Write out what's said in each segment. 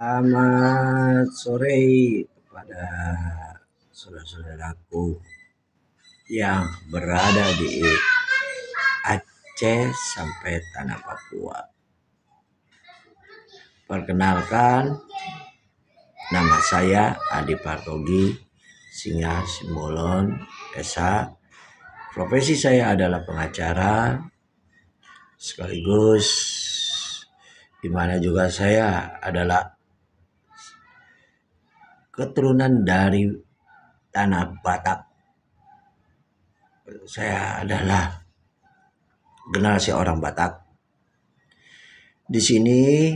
Selamat sore kepada saudara-saudaraku yang berada di Aceh sampai tanah Papua. Perkenalkan, nama saya Adi Partogi Singa Simbolon Esa. Profesi saya adalah pengacara sekaligus di mana juga saya adalah keturunan dari tanah Batak. Saya adalah generasi orang Batak. Di sini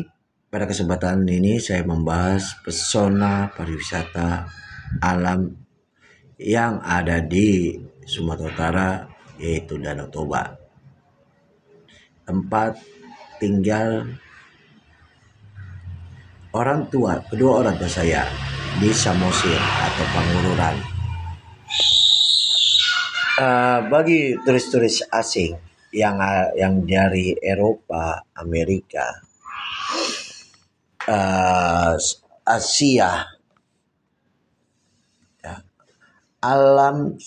pada kesempatan ini saya membahas pesona pariwisata alam yang ada di Sumatera Utara, yaitu Danau Toba. Tempat tinggal kedua orang tua saya di Samosir atau Pangururan. Bagi turis-turis asing yang dari Eropa, Amerika, Asia, ya, alam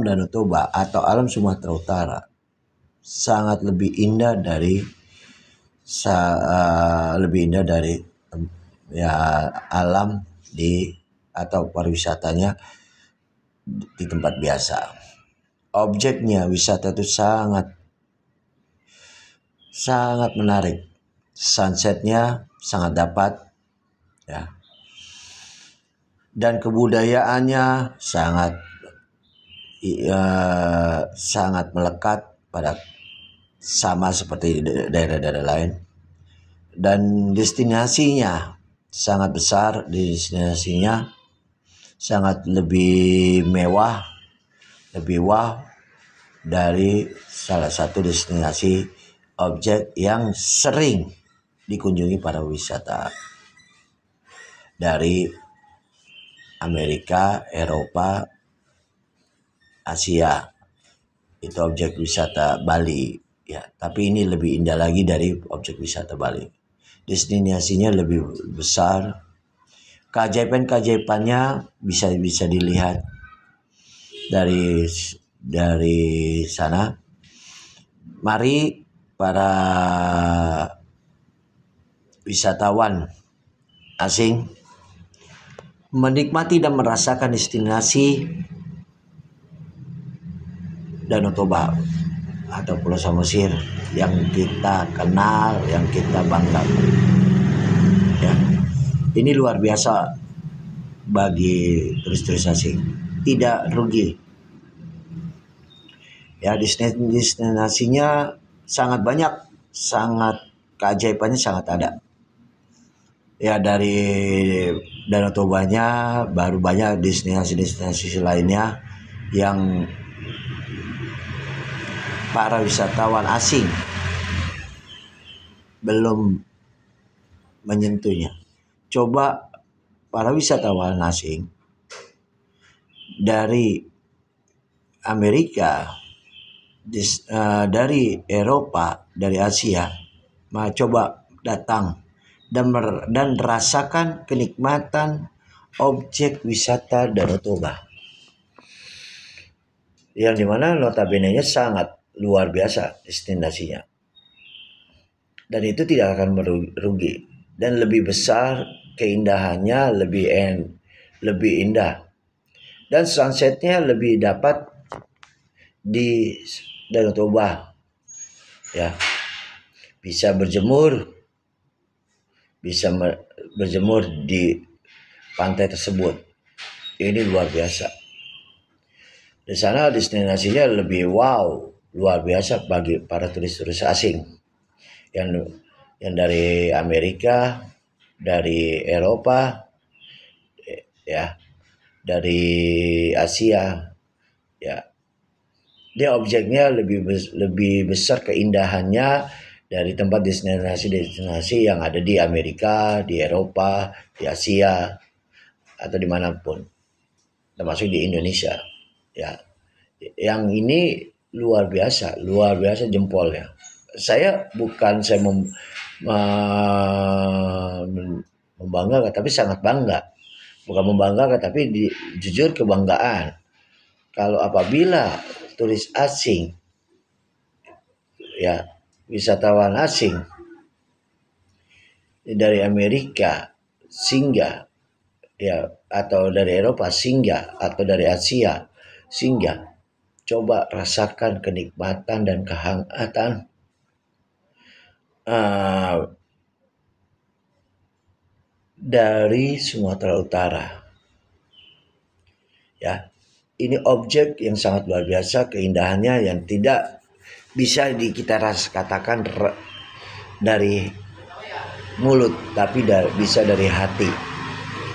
Danau Toba atau alam Sumatera Utara sangat lebih indah dari alam atau pariwisatanya di tempat biasa. Objeknya wisata itu sangat menarik. Sunsetnya sangat dapat, ya. Dan kebudayaannya sangat melekat pada sama seperti daerah-daerah lain. Dan destinasinya sangat besar, sangat lebih mewah, lebih wow dari salah satu destinasi objek yang sering dikunjungi para wisata dari Amerika, Eropa, Asia. Itu objek wisata Bali, ya. Tapi ini lebih indah lagi dari objek wisata Bali. Destinasinya lebih besar. Keajaiban-keajaibannya bisa dilihat dari sana. Mari para wisatawan asing menikmati dan merasakan destinasi Danau Toba atau Pulau Samosir yang kita kenal, yang kita banggakan. Ya. Ini luar biasa bagi turis-turis asing. Tidak rugi. Ya, destinasinya sangat banyak, keajaibannya sangat ada. Ya, dari Danau Tobanya baru banyak destinasi lainnya yang para wisatawan asing belum menyentuhnya. Coba para wisatawan asing dari Amerika, dari Eropa, dari Asia, coba datang dan rasakan kenikmatan objek wisata Danau Toba, yang dimana notabene-nya sangat luar biasa destinasinya, dan itu tidak akan merugi, dan lebih besar keindahannya, lebih indah, dan sunsetnya lebih dapat di Danau Toba, ya. Bisa berjemur di pantai tersebut. Ini luar biasa. Di sana destinasinya lebih wow, luar biasa bagi para turis-turis asing yang dari Amerika, dari Eropa, ya, dari Asia, ya. Dia objeknya lebih besar keindahannya dari tempat destinasi yang ada di Amerika, di Eropa, di Asia, atau dimanapun, termasuk di Indonesia, ya. Yang ini luar biasa jempolnya. Saya membanggakan, tapi sangat bangga. Bukan membanggakan, tapi jujur kebanggaan. Kalau apabila turis asing, ya wisatawan asing dari Amerika singgah, ya atau dari Eropa singgah, atau dari Asia singgah, coba rasakan kenikmatan dan kehangatan dari Sumatera Utara. Ya, ini objek yang sangat luar biasa, keindahannya yang tidak bisa kita katakan dari mulut, tapi bisa dari hati.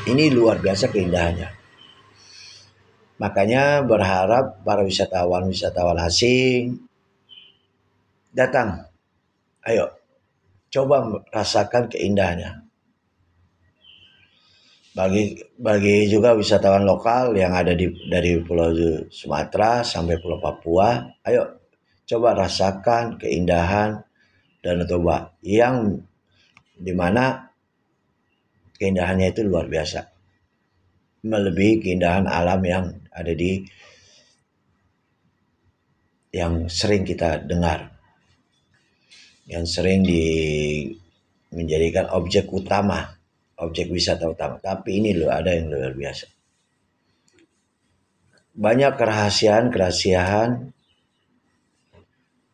Ini luar biasa keindahannya. Makanya berharap para wisatawan asing datang. Ayo, coba rasakan keindahannya. Bagi juga wisatawan lokal yang ada dari Pulau Sumatera sampai Pulau Papua, ayo coba rasakan keindahan Danau Toba yang dimana keindahannya itu luar biasa, melebihi keindahan alam yang ada yang sering kita dengar, yang sering menjadikan objek utama, objek wisata utama. Tapi ini loh ada yang luar biasa. Banyak kerahasiaan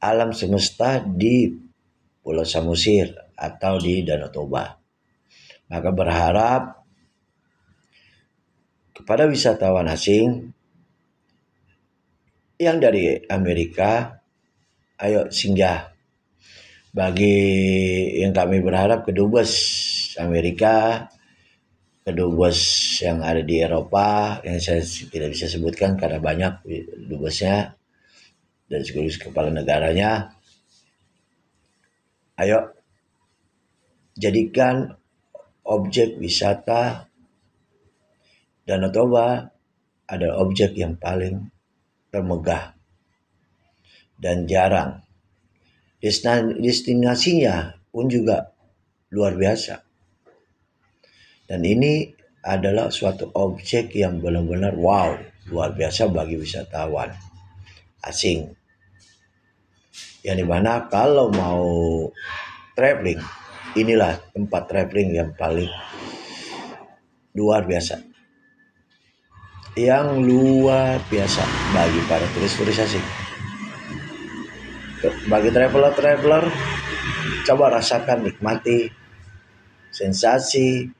alam semesta di Pulau Samosir atau di Danau Toba. Maka berharap kepada wisatawan asing yang dari Amerika, ayo singgah. Bagi yang kami berharap kedubes Amerika, kedubes yang ada di Eropa, yang saya tidak bisa sebutkan karena banyak dubesnya dan sekaligus kepala negaranya, ayo jadikan objek wisata Danau Toba adalah objek yang paling termegah dan jarang. Destinasinya pun juga luar biasa. Dan ini adalah suatu objek yang benar-benar wow, luar biasa bagi wisatawan asing. Yang dimana kalau mau traveling, inilah tempat traveling yang paling luar biasa. Yang luar biasa bagi para turis-turis asing. Bagi traveler, coba rasakan, nikmati sensasi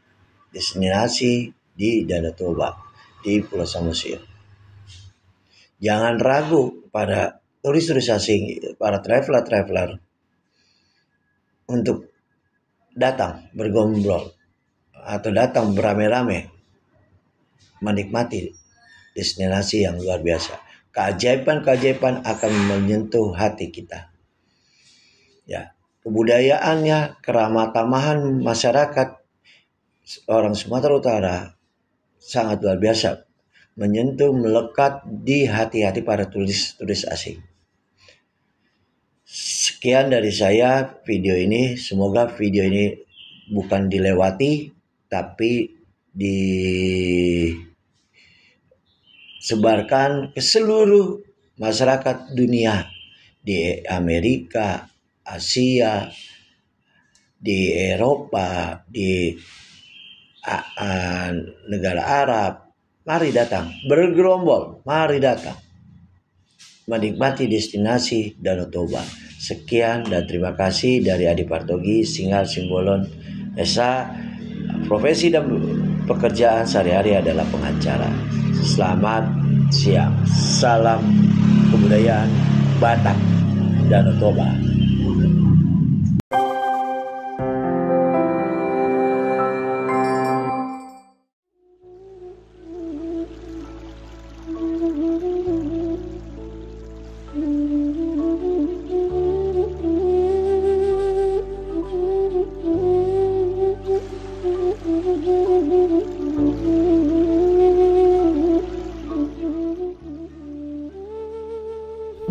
destinasi di Danau Toba, di Pulau Samosir. Jangan ragu pada turis-turis asing, para traveler untuk datang bergombrol atau datang beramai-ramai menikmati destinasi yang luar biasa. Keajaiban akan menyentuh hati kita. Ya, kebudayaannya, keramah tamahan masyarakat orang Sumatera Utara sangat luar biasa, menyentuh, melekat di hati-hati para turis asing. Sekian dari saya video ini. Semoga video ini bukan dilewati, tapi disebarkan ke seluruh masyarakat dunia, di Amerika, Asia, di Eropa, di negara Arab. Mari datang bergerombol, mari datang menikmati destinasi Danau Toba. Sekian dan terima kasih dari Adi Partogi, Singal Simbolon Esa. Profesi dan pekerjaan sehari-hari adalah pengacara. Selamat siang. Salam kebudayaan Batak Danau Toba.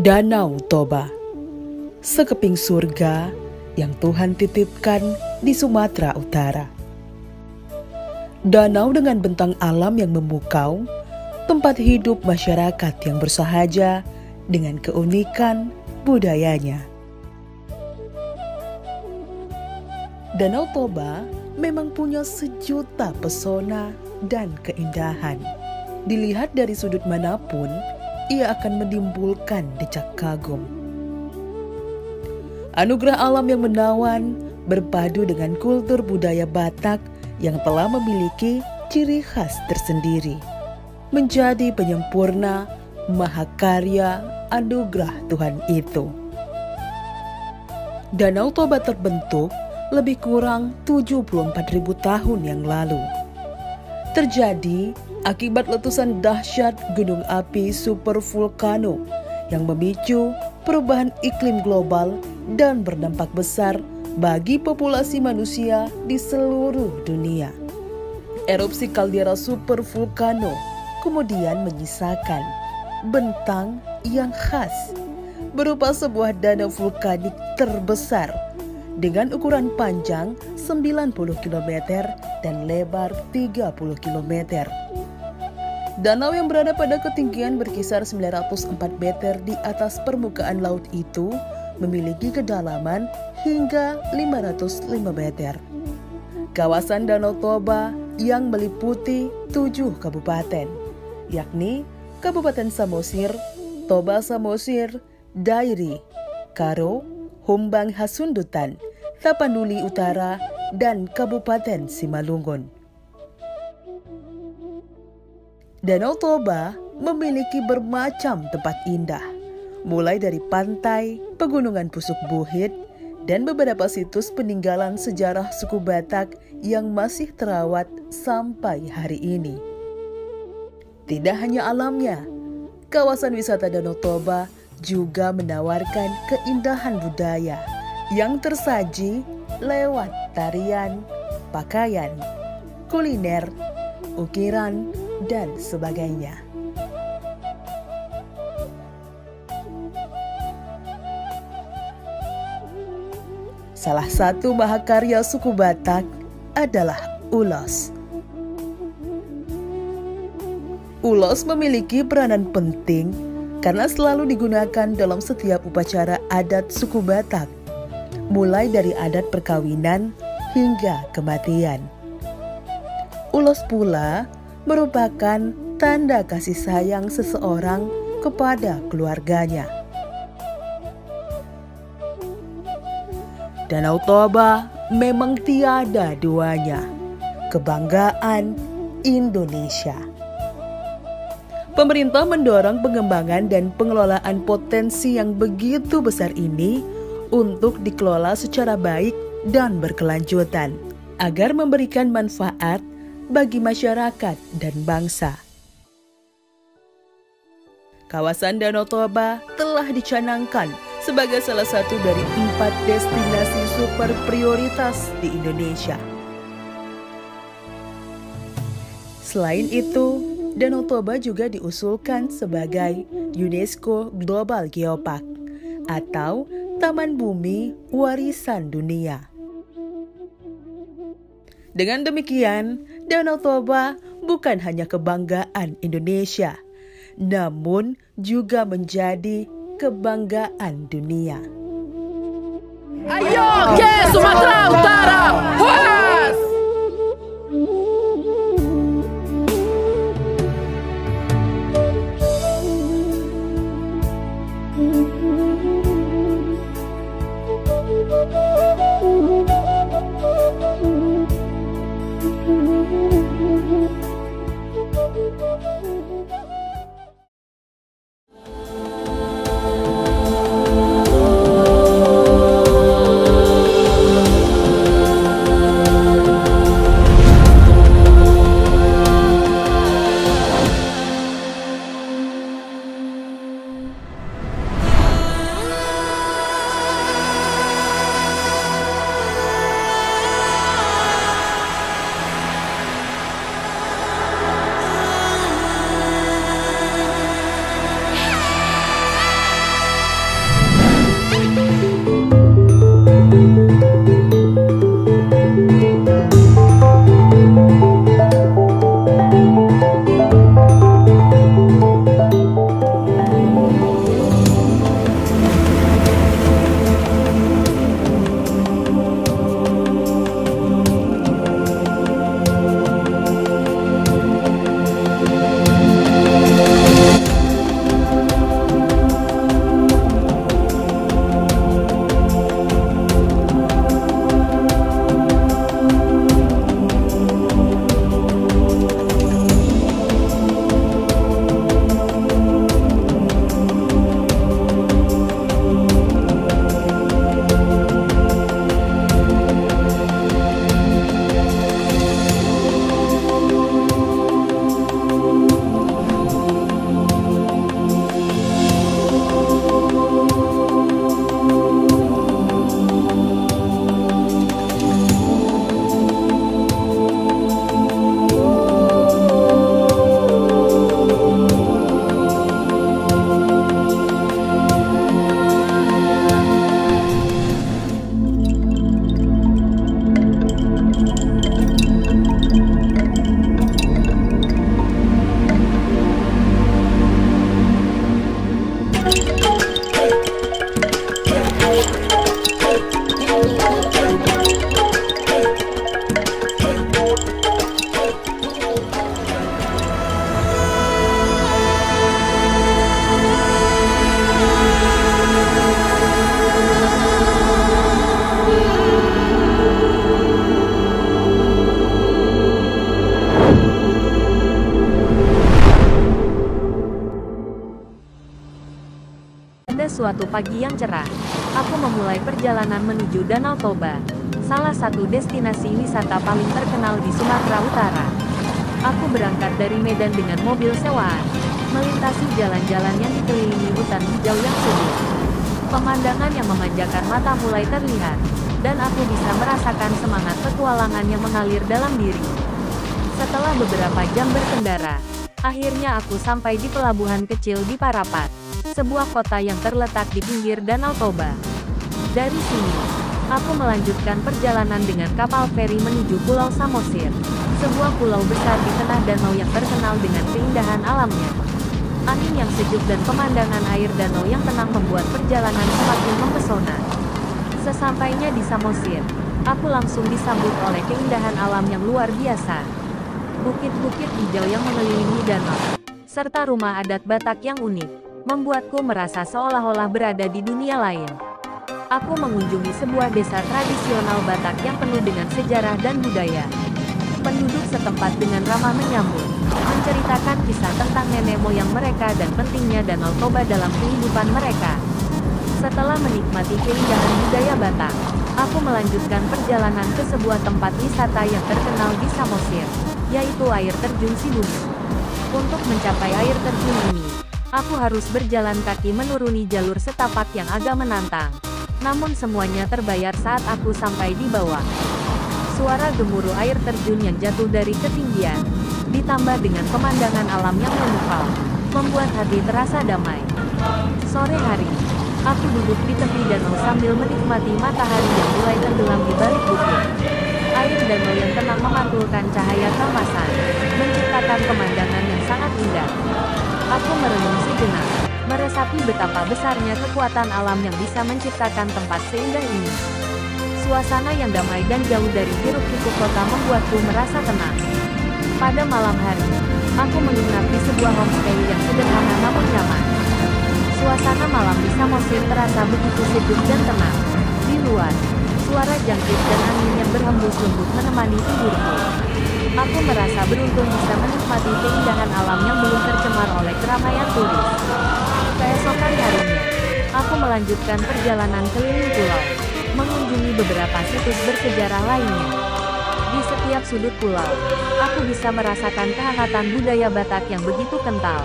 Danau Toba, sekeping surga yang Tuhan titipkan di Sumatera Utara. Danau dengan bentang alam yang memukau, tempat hidup masyarakat yang bersahaja dengan keunikan budayanya. Danau Toba memang punya sejuta pesona dan keindahan. Dilihat dari sudut manapun, ia akan menimbulkan decak kagum. Anugerah alam yang menawan berpadu dengan kultur budaya Batak yang telah memiliki ciri khas tersendiri, menjadi penyempurna mahakarya anugerah Tuhan itu. Danau Toba terbentuk lebih kurang 74.000 tahun yang lalu. Terjadi akibat letusan dahsyat gunung api supervulkano yang memicu perubahan iklim global dan berdampak besar bagi populasi manusia di seluruh dunia. Erupsi kaldera supervulkano kemudian menyisakan bentang yang khas berupa sebuah danau vulkanik terbesar dengan ukuran panjang 90 km dan lebar 30 km. Danau yang berada pada ketinggian berkisar 904 meter di atas permukaan laut itu memiliki kedalaman hingga 505 meter. Kawasan Danau Toba yang meliputi 7 kabupaten, yakni Kabupaten Samosir, Toba Samosir, Dairi, Karo, Humbang Hasundutan, Tapanuli Utara, dan Kabupaten Simalungun. Danau Toba memiliki bermacam tempat indah, mulai dari pantai, pegunungan Pusuk Buhit, dan beberapa situs peninggalan sejarah suku Batak yang masih terawat sampai hari ini. Tidak hanya alamnya, kawasan wisata Danau Toba juga menawarkan keindahan budaya yang tersaji lewat tarian, pakaian, kuliner, ukiran, dan sebagainya. Salah satu mahakarya suku Batak adalah ulos. Ulos memiliki peranan penting karena selalu digunakan dalam setiap upacara adat suku Batak, mulai dari adat perkawinan hingga kematian. Ulos pula merupakan tanda kasih sayang seseorang kepada keluarganya. Danau Toba memang tiada duanya, kebanggaan Indonesia. Pemerintah mendorong pengembangan dan pengelolaan potensi yang begitu besar ini untuk dikelola secara baik dan berkelanjutan, agar memberikan manfaat bagi masyarakat dan bangsa. Kawasan Danau Toba telah dicanangkan sebagai salah satu dari 4 destinasi super prioritas di Indonesia. Selain itu, Danau Toba juga diusulkan sebagai UNESCO Global Geopark atau Taman Bumi Warisan Dunia. Dengan demikian, Danau Toba bukan hanya kebanggaan Indonesia, namun juga menjadi kebanggaan dunia. Ayo ke Sumatera Utara! Huas! suatu pagi yang cerah, aku memulai perjalanan menuju Danau Toba, salah satu destinasi wisata paling terkenal di Sumatera Utara. Aku berangkat dari Medan dengan mobil sewaan, melintasi jalan-jalan yang dikelilingi hutan hijau yang subur. Pemandangan yang memanjakan mata mulai terlihat, dan aku bisa merasakan semangat petualangan yang mengalir dalam diri. Setelah beberapa jam berkendara, akhirnya aku sampai di pelabuhan kecil di Parapat, sebuah kota yang terletak di pinggir Danau Toba. Dari sini, aku melanjutkan perjalanan dengan kapal feri menuju Pulau Samosir, sebuah pulau besar di tengah danau yang terkenal dengan keindahan alamnya. Angin yang sejuk dan pemandangan air danau yang tenang membuat perjalanan semakin mempesona. Sesampainya di Samosir, aku langsung disambut oleh keindahan alam yang luar biasa. Bukit-bukit hijau yang mengelilingi danau, serta rumah adat Batak yang unik, membuatku merasa seolah-olah berada di dunia lain. Aku mengunjungi sebuah desa tradisional Batak yang penuh dengan sejarah dan budaya. Penduduk setempat dengan ramah menyambut, menceritakan kisah tentang nenek moyang mereka dan pentingnya Danau Toba dalam kehidupan mereka. Setelah menikmati keindahan budaya Batak, aku melanjutkan perjalanan ke sebuah tempat wisata yang terkenal di Samosir, yaitu air terjun Sibungu. Untuk mencapai air terjun ini, aku harus berjalan kaki menuruni jalur setapak yang agak menantang. Namun semuanya terbayar saat aku sampai di bawah. Suara gemuruh air terjun yang jatuh dari ketinggian, ditambah dengan pemandangan alam yang memukau, membuat hati terasa damai. Sore hari, aku duduk di tepi danau sambil menikmati matahari yang mulai tenggelam di balik bukit. Air danau yang tenang memantulkan cahaya keemasan, menciptakan pemandangan yang sangat indah. Aku merenung sejenak, meresapi betapa besarnya kekuatan alam yang bisa menciptakan tempat seindah ini. Suasana yang damai dan jauh dari hiruk-pikuk kota membuatku merasa tenang. Pada malam hari, aku menginap di sebuah homestay yang sederhana namun nyaman. Suasana malam di Samosir terasa begitu sejuk dan tenang. Di luar, suara jangkrik dan angin yang berhembus lembut menemani tidurku. Aku merasa beruntung bisa menikmati keindahan alam yang belum tercemar oleh keramaian turis. Keesokan harinya, aku melanjutkan perjalanan keliling pulau, mengunjungi beberapa situs bersejarah lainnya. Di setiap sudut pulau, aku bisa merasakan kehangatan budaya Batak yang begitu kental.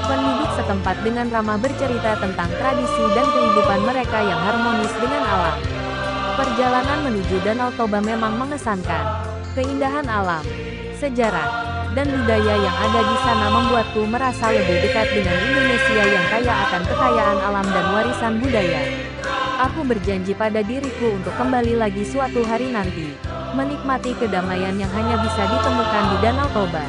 Penduduk setempat dengan ramah bercerita tentang tradisi dan kehidupan mereka yang harmonis dengan alam. Perjalanan menuju Danau Toba memang mengesankan. Keindahan alam, sejarah, dan budaya yang ada di sana membuatku merasa lebih dekat dengan Indonesia yang kaya akan kekayaan alam dan warisan budaya. Aku berjanji pada diriku untuk kembali lagi suatu hari nanti, menikmati kedamaian yang hanya bisa ditemukan di Danau Toba.